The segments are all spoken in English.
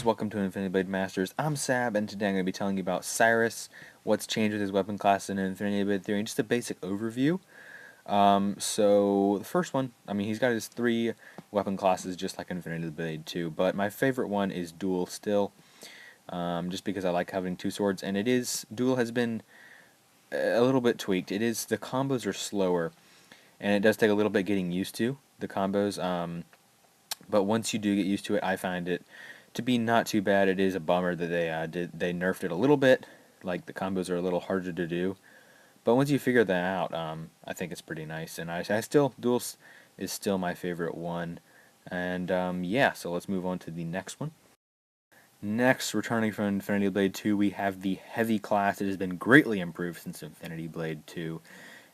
guys, welcome to Infinity Blade Masters. I'm Sab, and today I'm going to be telling you about Siris, what's changed with his weapon class in Infinity Blade 3, and just a basic overview. So the first one, he's got his 3 weapon classes just like Infinity Blade 2, but my favorite one is Duel still, just because I like having 2 swords, and Duel has been a little bit tweaked. The combos are slower, and it does take a little bit getting used to the combos, but once you do get used to it, I find it to be not too bad. It is a bummer that they nerfed it a little bit, like the combos are a little harder to do. But once you figure that out, I think it's pretty nice. And I still Duels is still my favorite one. And yeah, so let's move on to the next one. Next, returning from Infinity Blade 2, we have the Heavy class. It has been greatly improved since Infinity Blade 2.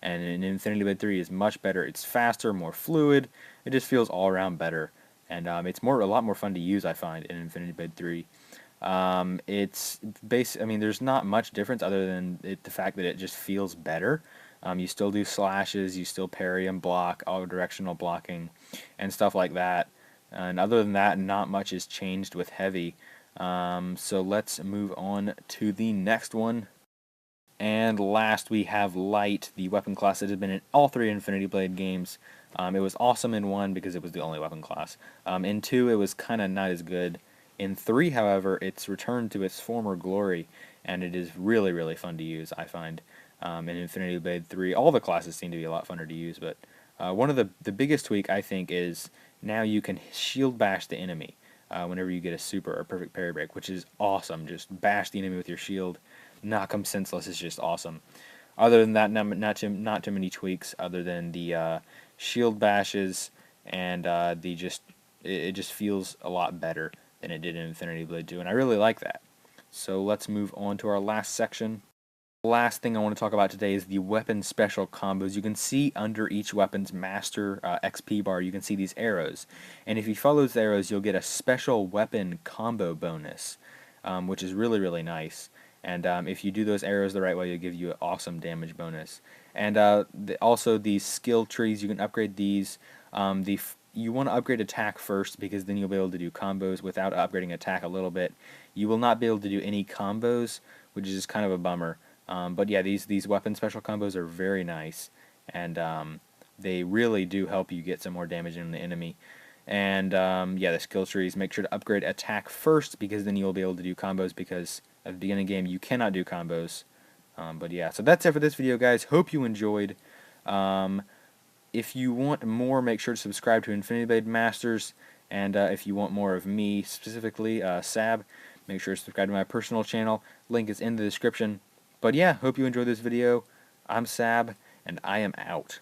And in Infinity Blade 3 is much better. It's faster, more fluid. It just feels all around better. And it's a lot more fun to use, I find, in Infinity Blade 3. There's not much difference other than the fact that it just feels better. You still do slashes, you still parry and block, all directional blocking, and stuff like that. And other than that, not much has changed with Heavy. So let's move on to the next one. And last we have Light, the weapon class that has been in all 3 Infinity Blade games. It was awesome in 1 because it was the only weapon class. In 2 it was kind of not as good. In 3, however, it's returned to its former glory, and it is really, really fun to use, I find. In Infinity Blade 3, all the classes seem to be a lot funner to use, but one of the biggest tweak, I think, is now you can shield bash the enemy whenever you get a super or perfect parry break, which is awesome. Just bash the enemy with your shield, knock them senseless is just awesome. Other than that, not too many tweaks other than the shield bashes, and it just feels a lot better than it did in Infinity Blade 2, and I really like that. So let's move on to our last section. The last thing I want to talk about today is the weapon special combos. You can see under each weapon's master XP bar, you can see these arrows, and if you follow those arrows, you'll get a special weapon combo bonus, which is really, really nice. And if you do those arrows the right way, it'll give you an awesome damage bonus. And also these skill trees, you can upgrade these. You want to upgrade attack first, because then you'll be able to do combos without upgrading attack a little bit. You will not be able to do any combos, which is kind of a bummer. But yeah, these weapon special combos are very nice, and they really do help you get some more damage in the enemy. And yeah, the skill trees, make sure to upgrade attack first, because then you'll be able to do combos, because at the beginning of the game you cannot do combos. But yeah, so that's it for this video, guys. Hope you enjoyed. If you want more, make sure to subscribe to Infinity Blade Masters, and if you want more of me, specifically Sab, make sure to subscribe to my personal channel. Link is in the description. But yeah, hope you enjoyed this video. I'm Sab, and I am out.